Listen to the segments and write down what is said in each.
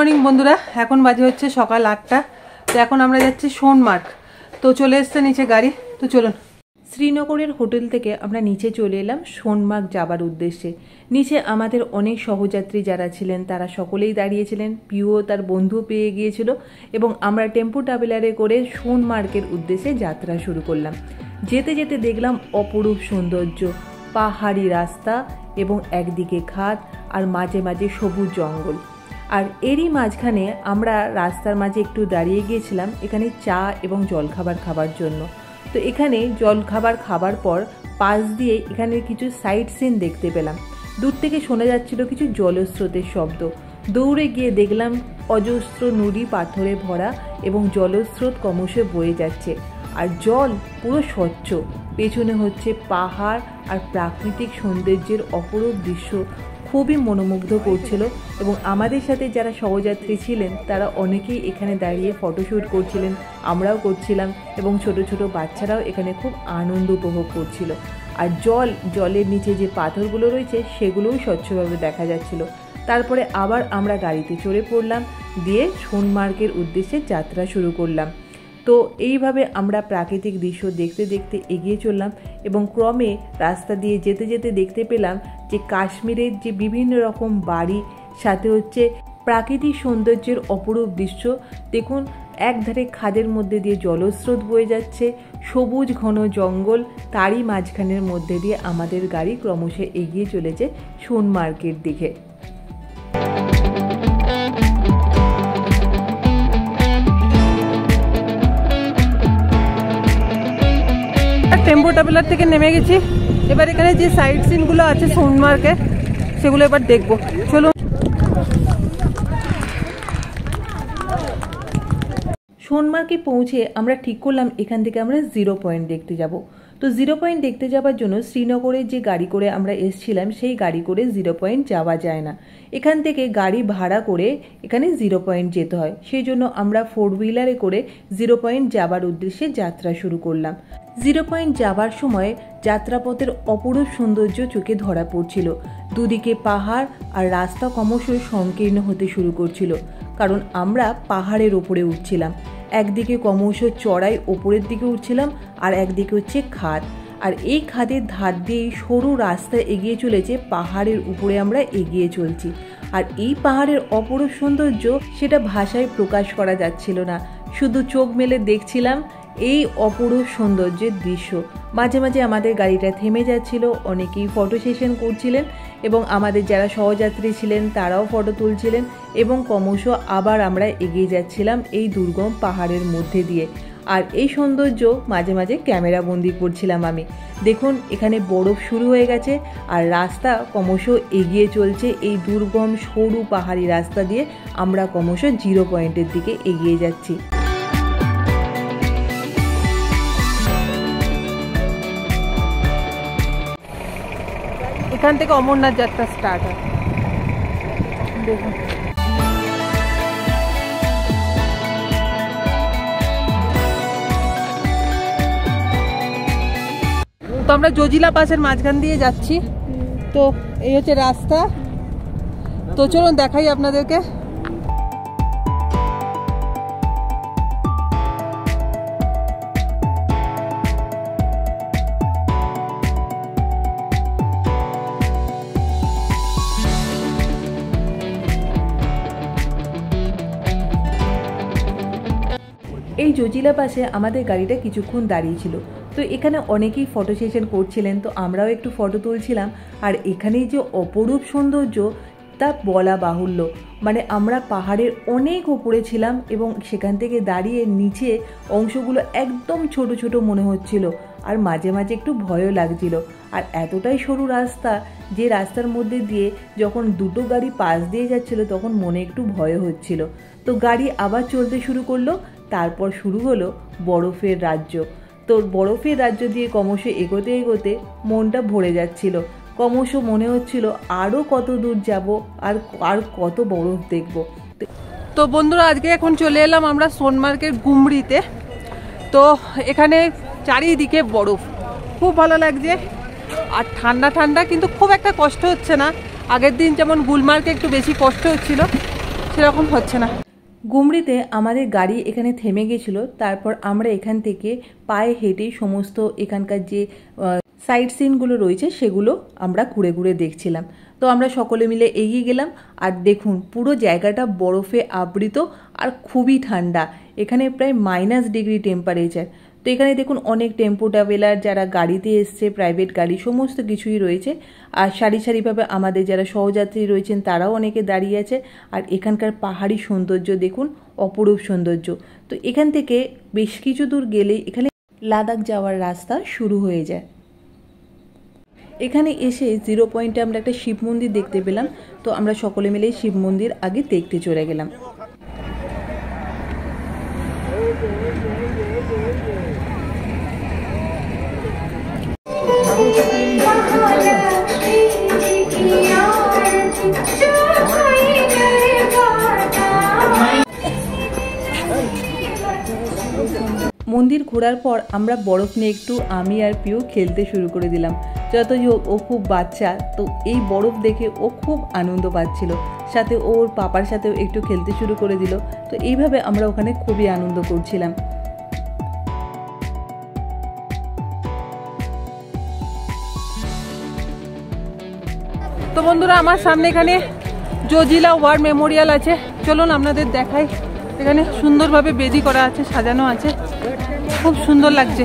Morning বন্ধুরা, এখন বাজে হচ্ছে সকাল 8টা। তো এখন আমরা যাচ্ছি সোনমার্গ। তো চলে এসছে নিচে গাড়ি, তো চলুন। শ্রীনগরের হোটেল থেকে আমরা নিচে চলে এলাম সোনমার্গ যাবার উদ্দেশ্যে। নিচে আমাদের অনেক সহযাত্রী যারা ছিলেন তারা সকলেই দাঁড়িয়েছিলেন। পিও তার বন্ধু পেয়ে গিয়েছিল এবং আমরা টেম্পো ট্রাভেলারে করে সোনমার্গের উদ্দেশ্যে যাত্রা শুরু করলাম। যেতে যেতে দেখলাম অপরূপ সৌন্দর্য, পাহাড়ি রাস্তা এবং একদিকে খাদ আর মাঝে মাঝে সবুজ জঙ্গল। আর এরই মাঝখানে আমরা রাস্তার মাঝে একটু দাঁড়িয়ে গিয়েছিলাম এখানে চা এবং জলখাবার খাবার জন্য। তো এখানে জলখাবার খাবার পর পাশ দিয়ে এখানে কিছু সাইট সিন দেখতে পেলাম। দূর থেকে শোনা যাচ্ছিল কিছু জলস্রোতের শব্দ। দৌড়ে গিয়ে দেখলাম অজস্র নুড়ি পাথরে ভরা এবং জলস্রোত ক্রমশ বয়ে যাচ্ছে আর জল পুরো স্বচ্ছ। পেছনে হচ্ছে পাহাড় আর প্রাকৃতিক সৌন্দর্যের অপরূপ দৃশ্য খুবই মনোমুগ্ধ করছিল। এবং আমাদের সাথে যারা সহযাত্রী ছিলেন তারা অনেকেই এখানে দাঁড়িয়ে ফটোশ্যুট করছিলেন, আমরাও করছিলাম এবং ছোট ছোট বাচ্চারাও এখানে খুব আনন্দ উপভোগ করছিল। আর জলের নিচে যে পাথরগুলো রয়েছে সেগুলোও স্বচ্ছভাবে দেখা যাচ্ছিল। তারপরে আবার আমরা গাড়িতে চড়ে পড়লাম, দিয়ে সোনমার্গের উদ্দেশ্যে যাত্রা শুরু করলাম। তো এইভাবে আমরা প্রাকৃতিক দৃশ্য দেখতে দেখতে এগিয়ে চললাম এবং ক্রমে রাস্তা দিয়ে যেতে যেতে দেখতে পেলাম যে কাশ্মীরের যে বিভিন্ন রকম বাড়ি, সাথে হচ্ছে প্রাকৃতিক সৌন্দর্যের অপরূপ দৃশ্য। দেখুন, একধারে খাদের মধ্যে দিয়ে জলস্রোত বয়ে যাচ্ছে, সবুজ ঘন জঙ্গল, তারই মাঝখানের মধ্যে দিয়ে আমাদের গাড়ি ক্রমশ এগিয়ে চলেছে সোনমার্গের দিকে। টেম্পো ট্রাভেলার থেকে নেমে গেছি। এবার এখানে যে সাইট সিনগুলো আছে সোনমার্গে সেগুলো এবার দেখবো, চলুন। সোনমার্গে পৌঁছে আমরা ঠিক করলাম এখান থেকে আমরা 0 পয়েন্ট দেখতে যাব। তো 0 পয়েন্ট দেখতে যাওয়ার জন্য শ্রীনগরে যে গাড়ি করে আমরা এসেছিলাম সেই গাড়ি করে 0 পয়েন্ট যাওয়া যায় না। এখান থেকে গাড়ি ভাড়া করে এখানে 0 পয়েন্ট যেতে হয়। সেই জন্য আমরা 4 হুইলারে করে 0 পয়েন্ট যাবার উদ্দেশ্যে যাত্রা শুরু করলাম। 0 পয়েন্ট যাবার সময় যাত্রাপথের অপরূপ সৌন্দর্য চোখে ধরা পড়ছিল। দুদিকে পাহাড় আর রাস্তা ক্রমশই সংকীর্ণ হতে শুরু করছিল, কারণ আমরা পাহাড়ের ওপরে উঠছিলাম। একদিকে ক্রমশ চড়াই ওপরের দিকে উঠছিলাম আর একদিকে হচ্ছে খাদ। আর এই খাদের ধার দিয়েই সরু রাস্তা এগিয়ে চলেছে, পাহাড়ের উপরে আমরা এগিয়ে চলছি। আর এই পাহাড়ের অপরূপ সৌন্দর্য সেটা ভাষায় প্রকাশ করা যাচ্ছিল না, শুধু চোখ মেলে দেখছিলাম এই অপরূপ সৌন্দর্যের দৃশ্য। মাঝে মাঝে আমাদের গাড়িটা থেমে যাচ্ছিল, অনেকেই ফটো সেশন করছিলেন এবং আমাদের যারা সহযাত্রী ছিলেন তারাও ফটো তুলছিলেন এবং ক্রমশ আবার আমরা এগিয়ে যাচ্ছিলাম এই দুর্গম পাহাড়ের মধ্যে দিয়ে। আর এই সৌন্দর্য মাঝে মাঝে ক্যামেরা বন্দি করছিলাম আমি। দেখুন, এখানে বরফ শুরু হয়ে গেছে আর রাস্তা ক্রমশ এগিয়ে চলছে। এই দুর্গম সরু পাহাড়ি রাস্তা দিয়ে আমরা ক্রমশ 0 পয়েন্টের দিকে এগিয়ে যাচ্ছি। এখান থেকে অমরনাথ যাত্রা স্টার্ট হয়। দেখুন, তো আমরা জজিলা পাসের মাঝখান দিয়ে যাচ্ছি। তো এই হচ্ছে রাস্তা। তো চলুন দেখাই আপনাদেরকে। এই জজিলা পাশে আমাদের গাড়িটা কিছুক্ষণ দাঁড়িয়েছিল। তো এখানে অনেকেই ফটো সেশন করছিলেন, তো আমরাও একটু ফটো তুলছিলাম। আর এখানেই যে অপরূপ সৌন্দর্য তা বলা বাহুল্য। মানে আমরা পাহাড়ের অনেক উপরে ছিলাম এবং সেখান থেকে দাঁড়িয়ে নিচে অংশগুলো একদম ছোট ছোট মনে হচ্ছিল আর মাঝে মাঝে একটু ভয়ও লাগছিল। আর এতটাই সরু রাস্তা যে রাস্তার মধ্যে দিয়ে যখন দুটো গাড়ি পাশ দিয়ে যাচ্ছিল তখন মনে একটু ভয় হচ্ছিল। তো গাড়ি আবার চলতে শুরু করলো। তারপর শুরু হলো বরফের রাজ্য। তো বরফের রাজ্য দিয়ে ক্রমশ এগোতে এগোতে মনটা ভরে যাচ্ছিল। ক্রমশ মনে হচ্ছিল আরও কত দূর যাব আর কত বরফ দেখব। তো বন্ধুরা, আজকে এখন চলে এলাম আমরা সোনমার্গের গুমরিতে। তো এখানে চারিদিকে বরফ, খুব ভালো লাগছে আর ঠান্ডা ঠান্ডা, কিন্তু খুব একটা কষ্ট হচ্ছে না। আগের দিন যেমন গুলমার্গে একটু বেশি কষ্ট হচ্ছিল, সেরকম হচ্ছে না। গুমরিতে আমাদের গাড়ি এখানে থেমে গেছিল, তারপর আমরা এখান থেকে পায়ে হেঁটে সমস্ত এখানকার যে সাইট সিনগুলো রয়েছে সেগুলো আমরা ঘুরে ঘুরে দেখছিলাম। তো আমরা সকলে মিলে এগিয়ে গেলাম, আর দেখুন পুরো জায়গাটা বরফে আবৃত আর খুবই ঠান্ডা। এখানে প্রায় -ডিগ্রি টেম্পারেচার। তো এখানে দেখুন অনেক টেম্পো ট্রাভেলার যারা গাড়িতে এসছে, প্রাইভেট গাড়ি সমস্ত কিছুই রয়েছে। আর সারি সারিভাবে আমাদের যারা সহযাত্রী রয়েছেন তারাও অনেকে দাঁড়িয়ে আছে। আর এখানকার পাহাড়ি সৌন্দর্য দেখুন, অপরূপ সৌন্দর্য। তো এখান থেকে বেশ কিছু দূর গেলেই এখানে লাদাখ যাওয়ার রাস্তা শুরু হয়ে যায়। এখানে এসে 0 পয়েন্টে আমরা একটা শিব মন্দির দেখতে পেলাম। তো আমরা সকলে মিলে শিব মন্দির আগে দেখতে চলে গেলাম। মন্দির ঘোরার পর আমরা বরফ নিয়ে একটু আমি আর পিউ খেলতে শুরু করে দিলাম। যতই হোক ও খুব বাচ্চা, তো এই বরফ দেখে ও খুব আনন্দ পাচ্ছিল। সাথে ওর পাপার সাথেও একটু খেলতে শুরু করে দিল। তো এইভাবে আমরা ওখানে খুবই আনন্দ করছিলাম। তো বন্ধুরা, আমার সামনে এখানে জজিলা ওয়ার মেমোরিয়াল আছে, চলুন আপনাদের দেখাই। এখানে সুন্দরভাবে বেদি করা আছে, সাজানো আছে, খুব সুন্দর লাগছে।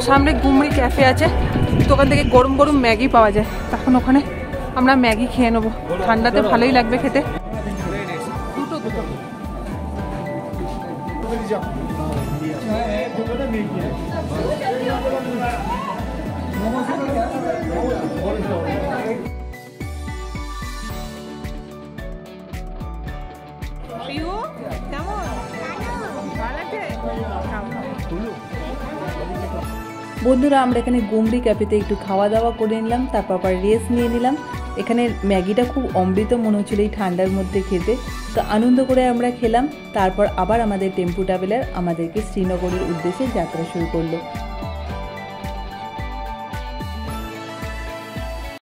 তো সামনে গুমরি ক্যাফে আছে, তো ওখান থেকে গরম গরম ম্যাগি পাওয়া যায়। তখন ওখানে আমরা ম্যাগি খেয়ে নেবো, ঠান্ডাতে ভালোই লাগবে খেতে। বন্ধুরা, আমরা এখানে গুমরি ক্যাফেতে একটু খাওয়া দাওয়া করে নিলাম, তারপর আবার রেস্ট নিয়ে নিলাম। এখানে ম্যাগিটা খুব অমৃত মনে হচ্ছিল এই ঠান্ডার মধ্যে খেতে। তো আনন্দ করে আমরা খেলাম। তারপর আবার আমাদের টেম্পো ট্রাভেলার আমাদেরকে শ্রীনগরের উদ্দেশ্যে যাত্রা শুরু করলো।